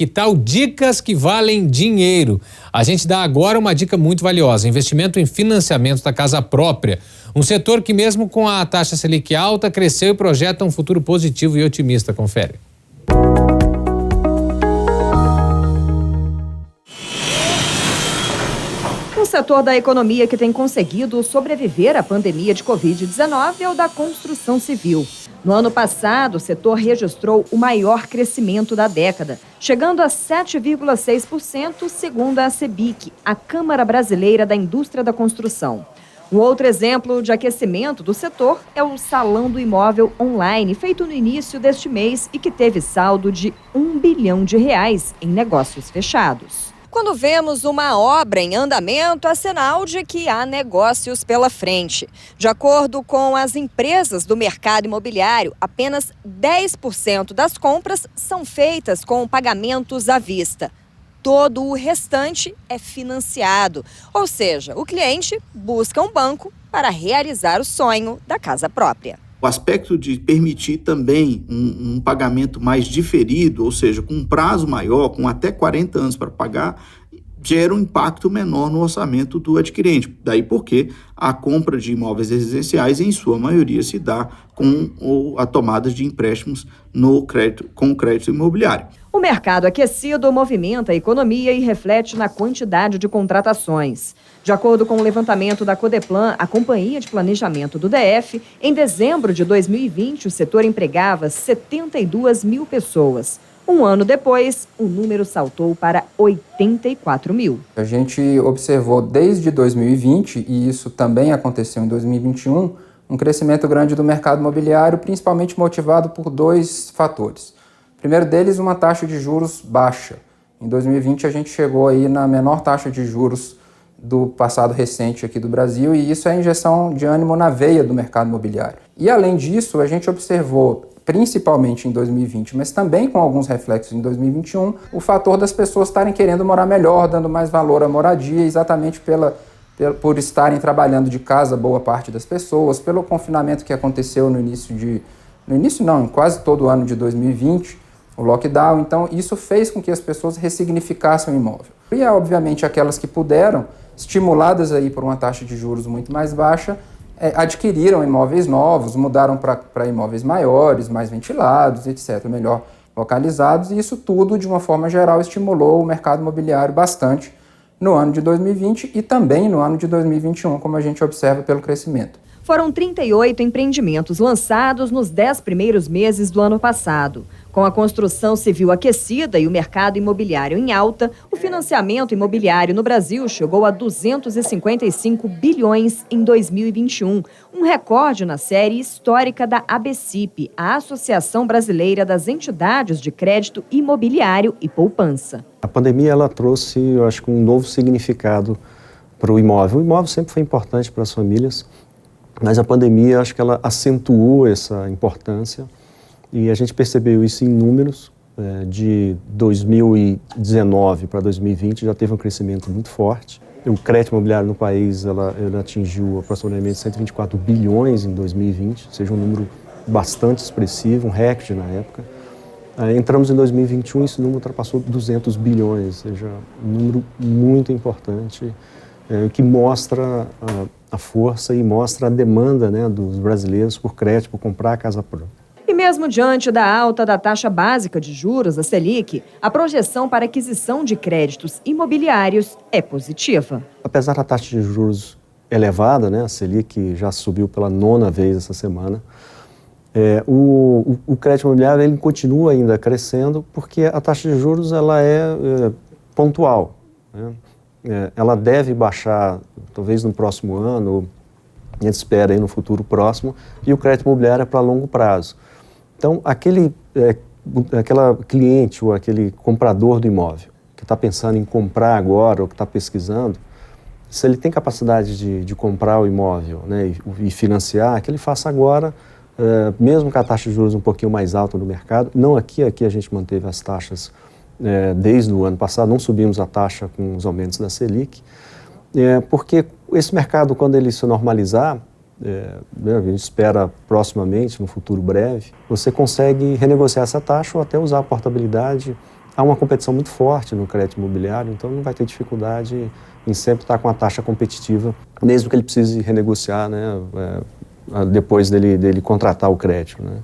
Que tal dicas que valem dinheiro? A gente dá agora uma dica muito valiosa: investimento em financiamento da casa própria. Um setor que mesmo com a taxa Selic alta, cresceu e projeta um futuro positivo e otimista. Confere. Um setor da economia que tem conseguido sobreviver à pandemia de Covid-19 é o da construção civil. No ano passado, o setor registrou o maior crescimento da década, chegando a 7,6%, segundo a CBIC, a Câmara Brasileira da Indústria da Construção. Um outro exemplo de aquecimento do setor é o Salão do Imóvel Online, feito no início deste mês e que teve saldo de R$1 bilhão em negócios fechados. Quando vemos uma obra em andamento, é sinal de que há negócios pela frente. De acordo com as empresas do mercado imobiliário, apenas 10% das compras são feitas com pagamentos à vista. Todo o restante é financiado, ou seja, o cliente busca um banco para realizar o sonho da casa própria. O aspecto de permitir também um pagamento mais diferido, ou seja, com um prazo maior, com até 40 anos para pagar, gera um impacto menor no orçamento do adquirente. Daí porque a compra de imóveis residenciais, em sua maioria, se dá com a tomada de empréstimos com o crédito imobiliário. O mercado aquecido movimenta a economia e reflete na quantidade de contratações. De acordo com o levantamento da Codeplan, a Companhia de Planejamento do DF, em dezembro de 2020, o setor empregava 72 mil pessoas. Um ano depois, o número saltou para 84 mil. A gente observou desde 2020, e isso também aconteceu em 2021, um crescimento grande do mercado imobiliário, principalmente motivado por dois fatores. O primeiro deles, uma taxa de juros baixa. Em 2020, a gente chegou aí na menor taxa de juros do passado recente aqui do Brasil, e isso é a injeção de ânimo na veia do mercado imobiliário. E, além disso, a gente observou, principalmente em 2020, mas também com alguns reflexos em 2021, o fator das pessoas estarem querendo morar melhor, dando mais valor à moradia, exatamente por estarem trabalhando de casa boa parte das pessoas, pelo confinamento que aconteceu em quase todo o ano de 2020, o lockdown. Então, isso fez com que as pessoas ressignificassem o imóvel. E, obviamente, aquelas que puderam, estimuladas aí por uma taxa de juros muito mais baixa, adquiriram imóveis novos, mudaram para imóveis maiores, mais ventilados, etc., melhor localizados, e isso tudo, de uma forma geral, estimulou o mercado imobiliário bastante no ano de 2020 e também no ano de 2021, como a gente observa pelo crescimento. Foram 38 empreendimentos lançados nos 10 primeiros meses do ano passado. Com a construção civil aquecida e o mercado imobiliário em alta, o financiamento imobiliário no Brasil chegou a 255 bilhões em 2021, um recorde na série histórica da ABCIP, a Associação Brasileira das Entidades de Crédito Imobiliário e Poupança. A pandemia ela trouxe, eu acho, um novo significado para o imóvel. O imóvel sempre foi importante para as famílias, mas a pandemia, acho que ela acentuou essa importância e a gente percebeu isso em números. De 2019 para 2020 já teve um crescimento muito forte. O crédito imobiliário no país ela atingiu aproximadamente 124 bilhões em 2020, ou seja, um número bastante expressivo, um recorde na época. Entramos em 2021 e esse número ultrapassou 200 bilhões, ou seja, um número muito importante, que mostra a força e mostra a demanda, né, dos brasileiros por crédito, por comprar a casa própria. E mesmo diante da alta da taxa básica de juros, a Selic, a projeção para aquisição de créditos imobiliários é positiva. Apesar da taxa de juros elevada, né, a Selic já subiu pela 9ª vez essa semana, o crédito imobiliário ele continua ainda crescendo porque a taxa de juros ela é pontual, né? Ela deve baixar talvez no próximo ano, a gente espera aí no futuro próximo, e o crédito imobiliário é para longo prazo. Então, aquela cliente ou aquele comprador do imóvel que está pensando em comprar agora ou que está pesquisando, se ele tem capacidade de comprar o imóvel, né, e financiar, que ele faça agora, mesmo com a taxa de juros um pouquinho mais alta do mercado. Não aqui a gente manteve as taxas desde o ano passado, não subimos a taxa com os aumentos da Selic, porque esse mercado, quando ele se normalizar, a gente espera proximamente, no futuro breve, você consegue renegociar essa taxa ou até usar a portabilidade há uma competição muito forte no crédito imobiliário, então não vai ter dificuldade em sempre estar com a taxa competitiva, mesmo que ele precise renegociar, né, depois dele contratar o crédito, né.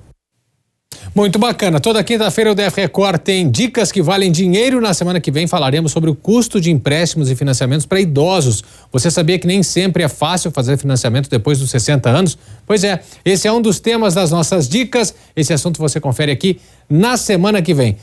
Muito bacana. Toda quinta-feira o DF Record tem dicas que valem dinheiro. Na semana que vem falaremos sobre o custo de empréstimos e financiamentos para idosos. Você sabia que nem sempre é fácil fazer financiamento depois dos 60 anos? Pois é, esse é um dos temas das nossas dicas. Esse assunto você confere aqui na semana que vem.